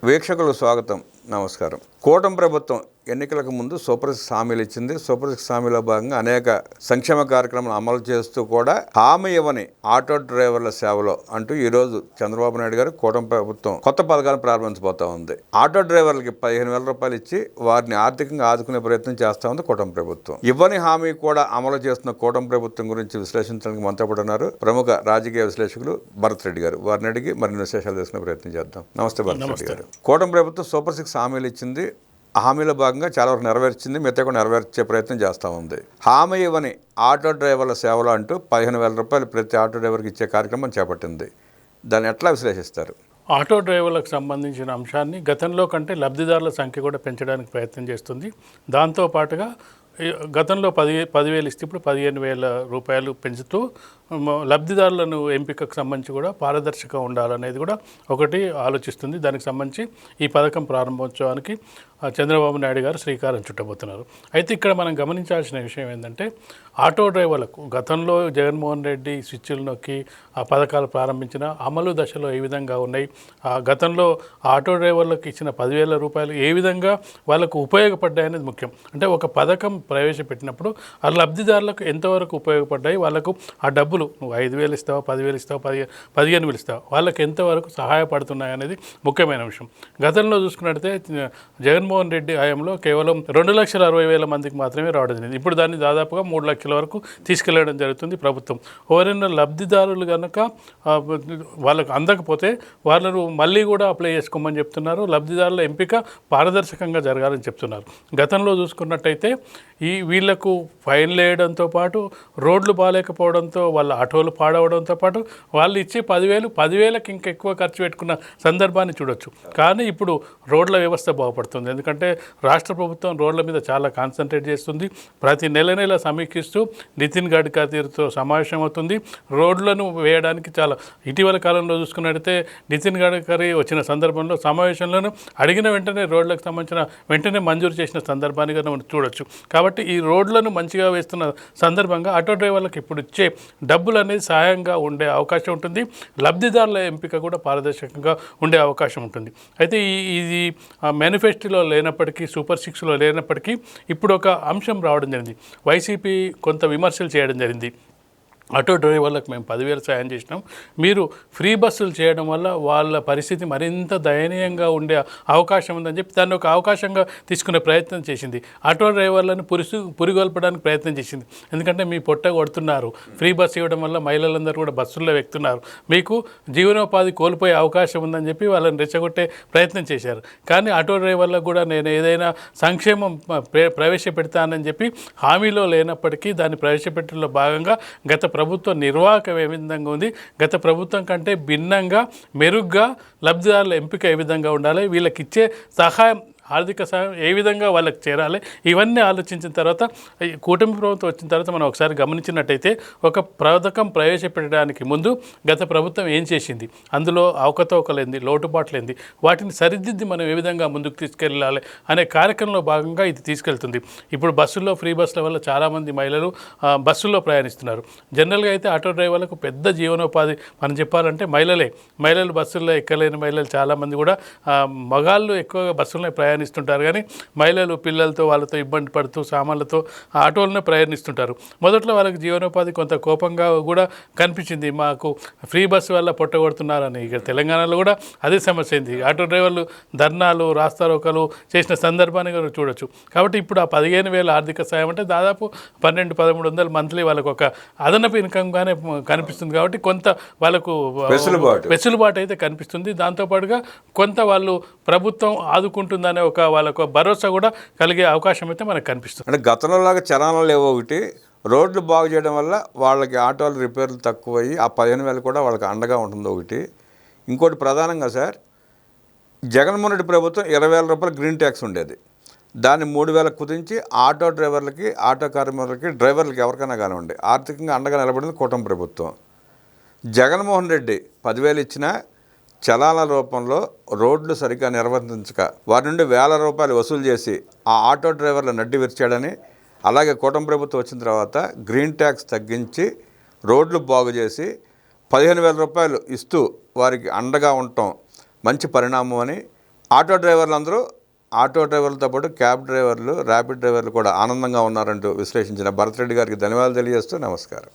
వీక్షకులకు స్వాగతం, నమస్కారం. కూటమి ప్రభుత్వం ఎన్నికలకు ముందు సూపర్ 6 హామీలు ఇచ్చింది. సూపర్ 6 హామీలో భాగంగా అనేక సంక్షేమ కార్యక్రమాలు అమలు చేస్తూ కూడా హామీ ఇవ్వని ఆటో డ్రైవర్ల సేవలో అంటూ ఈరోజు చంద్రబాబు నాయుడు గారు కూటమి ప్రభుత్వం కొత్త పథకాలను ప్రారంభించబోతా ఉంది. ఆటో డ్రైవర్లకి 15,000 రూపాయలు ఇచ్చి వారిని ఆర్థికంగా ఆదుకునే ప్రయత్నం చేస్తూ ఉంది కూటమి ప్రభుత్వం. ఇవ్వని హామీ కూడా అమలు చేస్తున్న కూటమి ప్రభుత్వం గురించి విశ్లేషించడానికి మనతో పాటు ఉన్నారు ప్రముఖ రాజకీయ విశ్లేషకులు భరత్ రెడ్డి గారు. వారిని అడిగి మరిన్ని విశేషాలు తెలుసుకునే ప్రయత్నం చేద్దాం. నమస్తే భరత్ రెడ్డి గారు. కూటమి ప్రభుత్వం సూపర్ 6 హామీలు ఇచ్చింది. హామీలో భాగంగా చాలా వరకు నెరవేర్చింది, మిగతా కూడా నెరవేర్చే ప్రయత్నం చేస్తూ ఉంది. హామీ ఇవ్వని ఆటో డ్రైవర్ల సేవలు అంటూ 15,000 రూపాయలు ప్రతి ఆటో డ్రైవర్కి ఇచ్చే కార్యక్రమం చేపట్టింది. దాన్ని ఎట్లా విశ్లేషిస్తారు? ఆటో డ్రైవర్లకు సంబంధించిన అంశాన్ని గతంలో కంటే లబ్ధిదారుల సంఖ్య కూడా పెంచడానికి ప్రయత్నం చేస్తుంది. దాంతోపాటుగా గతంలో 10,000 ఇస్తే ఇప్పుడు 15,000 రూపాయలు పెంచుతూ లబ్ధిదారులను ఎంపికకు సంబంధించి కూడా పారదర్శకంగా ఉండాలనేది కూడా ఒకటి ఆలోచిస్తుంది. దానికి సంబంధించి ఈ పథకం ప్రారంభోత్సవానికి చంద్రబాబు నాయుడు గారు శ్రీకారం చుట్టబోతున్నారు. అయితే ఇక్కడ మనం గమనించాల్సిన విషయం ఏంటంటే ఆటో డ్రైవర్లకు గతంలో జగన్మోహన్ రెడ్డి స్విచ్లు నొక్కి ఆ పథకాలు ప్రారంభించిన అమలు దశలో ఏ విధంగా ఉన్నాయి, గతంలో ఆటో డ్రైవర్లకు ఇచ్చిన 10,000 రూపాయలు ఏ విధంగా వాళ్ళకు ఉపయోగపడ్డాయి అనేది ముఖ్యం. అంటే ఒక పథకం ప్రవేశపెట్టినప్పుడు ఆ లబ్ధిదారులకు ఎంతవరకు ఉపయోగపడ్డాయి, వాళ్ళకు ఆ డబ్బులు నువ్వు 5,000 ఇస్తావా, 10,000 ఇస్తావా, 15,000 ఇస్తావా, వాళ్ళకి ఎంతవరకు సహాయపడుతున్నాయి అనేది ముఖ్యమైన విషయం. గతంలో చూసుకున్నట్టయితే జగన్మోహన్ రెడ్డి హయాంలో కేవలం 2,60,000 మందికి మాత్రమే రావడం జరిగింది. ఇప్పుడు దాన్ని దాదాపుగా 3 లక్షల వరకు తీసుకెళ్లడం జరుగుతుంది ప్రభుత్వం. ఎవరైనా లబ్ధిదారులు కనుక వాళ్ళకు అందకపోతే వాళ్ళను మళ్ళీ కూడా అప్లై చేసుకోమని చెప్తున్నారు. లబ్ధిదారుల ఎంపిక పారదర్శకంగా జరగాలని చెప్తున్నారు. గతంలో చూసుకున్నట్టయితే వీళ్లకు ఫైన్లు వేయడంతో పాటు రోడ్లు బాగాలేకపోవడంతో వాళ్ళ ఆటోలు పాడవడంతో పాటు వాళ్ళు ఇచ్చే 10,000కి ఇంకా ఎక్కువ ఖర్చు పెట్టుకున్న సందర్భాన్ని చూడొచ్చు. కానీ ఇప్పుడు రోడ్ల వ్యవస్థ బాగుపడుతుంది. ఎందుకంటే రాష్ట్ర ప్రభుత్వం రోడ్ల మీద చాలా కాన్సన్ట్రేట్ చేస్తుంది. ప్రతి నెల సమీక్షిస్తూ నితిన్ గడ్కరీతో సమావేశం అవుతుంది. రోడ్లను వేయడానికి చాలా ఇటీవల కాలంలో చూసుకున్నట్టయితే నితిన్ గడ్కరీ వచ్చిన సందర్భంలో సమావేశంలోనూ అడిగిన వెంటనే రోడ్లకు సంబంధించిన వెంటనే మంజూరు చేసిన సందర్భాన్ని మనం చూడొచ్చు. కాబట్టి ఈ రోడ్లను మంచిగా వేస్తున్న సందర్భంగా ఆటో డ్రైవర్లకు ఇప్పుడు ఇచ్చే డబ్బులు అనేది సహాయంగా ఉండే అవకాశం ఉంటుంది. లబ్ధిదారుల ఎంపిక కూడా పారదర్శకంగా ఉండే అవకాశం ఉంటుంది. అయితే ఇది మేనిఫెస్టోలో లేనప్పటికీ, సూపర్ 6లో లేనప్పటికీ ఇప్పుడు ఒక అంశం రావడం జరిగింది. వైసీపీ కొంత విమర్శలు చేయడం జరిగింది. ఆటో డ్రైవర్లకు మేము 10,000 సాయం చేసినాం, మీరు ఫ్రీ బస్సులు చేయడం వల్ల వాళ్ళ పరిస్థితి మరింత దయనీయంగా ఉండే అవకాశం ఉందని చెప్పి దాన్ని ఒక అవకాశంగా తీసుకునే ప్రయత్నం చేసింది. ఆటో డ్రైవర్లను పురిగొల్పడానికి ప్రయత్నం చేసింది. ఎందుకంటే మీ పొట్ట కొడుతున్నారు, ఫ్రీ బస్సు ఇవ్వడం వల్ల మహిళలందరూ కూడా బస్సుల్లో ఎక్కుతున్నారు, మీకు జీవనోపాధి కోల్పోయే అవకాశం ఉందని చెప్పి వాళ్ళని రెచ్చగొట్టే ప్రయత్నం చేశారు. కానీ ఆటో డ్రైవర్లకు కూడా నేను ఏదైనా సంక్షేమం ప్రవేశపెడతానని చెప్పి హామీలో లేనప్పటికీ దాన్ని ప్రవేశపెట్టడంలో భాగంగా గత ప్రభుత్వ నిర్వాహకం ఏ విధంగా ఉంది, గత ప్రభుత్వం కంటే భిన్నంగా మెరుగ్గా లబ్ధిదారుల ఎంపిక ఏ విధంగా ఉండాలి, వీళ్ళకి ఇచ్చే సహాయం ఆర్థిక సహాయం ఏ విధంగా వాళ్ళకి చేరాలి, ఇవన్నీ ఆలోచించిన తర్వాత కూటమి ప్రభుత్వం వచ్చిన తర్వాత మనం ఒకసారి గమనించినట్టయితే ఒక పథకం ప్రవేశపెట్టడానికి ముందు గత ప్రభుత్వం ఏం చేసింది, అందులో అవకతవకలేంది, లోటుపాట్లేంది, వాటిని సరిదిద్ది మనం ఏ విధంగా ముందుకు తీసుకెళ్ళాలి అనే కార్యక్రమంలో భాగంగా ఇది తీసుకెళ్తుంది. ఇప్పుడు బస్సుల్లో ఫ్రీ బస్సుల వల్ల చాలామంది మహిళలు బస్సుల్లో ప్రయాణిస్తున్నారు. జనరల్గా అయితే ఆటో డ్రైవర్లకు పెద్ద జీవనోపాధి మనం చెప్పాలంటే మహిళలు బస్సుల్లో ఎక్కలేని మహిళలు చాలామంది కూడా, మగాళ్ళు ఎక్కువగా బస్సుల్లో ప్రయాణిస్తుంటారు కానీ మహిళలు పిల్లలతో వాళ్ళతో ఇబ్బంది పడుతూ సామాన్లతో ఆటోలనే ప్రయాణిస్తుంటారు. మొదట్లో వాళ్ళకి జీవనోపాధి కొంత కోపంగా కూడా కనిపించింది, మాకు ఫ్రీ బస్సు వల్ల పొట్టగొడుతున్నారని. ఇక తెలంగాణలో కూడా అదే సమస్య అయింది. ఆటో డ్రైవర్లు ధర్నాలు, రాస్తారోకలు చేసిన సందర్భాన్ని కూడా చూడొచ్చు. కాబట్టి ఇప్పుడు ఆ 15,000 ఆర్థిక సాయం అంటే దాదాపు 1,200-1,300 మంత్లీ వాళ్ళకు ఒక అదనపు ఇన్కమ్గానే కనిపిస్తుంది. కాబట్టి కొంత వాళ్ళకు వెసులుబాటు అయితే కనిపిస్తుంది. దాంతోపాటుగా కొంత వాళ్ళు ప్రభుత్వం ఆదుకుంటుందనే వాళ్ళకు భరోసా కూడా కలిగే అవకాశం అయితే మనకు కనిపిస్తుంది. అంటే గతంలో లాగా చలనాలు లేవో, ఒకటి రోడ్లు బాగు చేయడం వల్ల వాళ్ళకి ఆటోలు రిపేర్లు తక్కువయ్యి ఆ 15,000 కూడా వాళ్ళకి అండగా ఉంటుంది ఒకటి. ఇంకోటి ప్రధానంగా సార్, జగన్మోహన్ రెడ్డి ప్రభుత్వం 20,000 రూపాయలు గ్రీన్ ట్యాక్స్ ఉండేది, దాన్ని 3,000 కుదించి ఆటో డ్రైవర్లకి, ఆటో కార్మికులకి, డ్రైవర్లకి ఎవరికైనా కానివ్వండి ఆర్థికంగా అండగా నిలబడింది కూటమి ప్రభుత్వం. జగన్మోహన్ రెడ్డి 10,000 ఇచ్చినా చలాల రూపంలో రోడ్లు సరిగ్గా నిర్వర్తించక వారి నుండి వేల రూపాయలు వసూలు చేసి ఆ ఆటో డ్రైవర్ల నడ్డి విరిచాడని, అలాగే కూటమి ప్రభుత్వం వచ్చిన తర్వాత గ్రీన్ ట్యాక్స్ తగ్గించి రోడ్లు బాగు చేసి 15,000 రూపాయలు ఇస్తూ వారికి అండగా ఉండటం మంచి పరిణామం అని ఆటో డ్రైవర్లందరూ ఆటో డ్రైవర్లతో పాటు క్యాబ్ డ్రైవర్లు, ర్యాపిడ్ డ్రైవర్లు కూడా ఆనందంగా ఉన్నారంటూ విశ్లేషించిన భరత్ రెడ్డి గారికి ధన్యవాదాలు తెలియజేస్తూ నమస్కారం.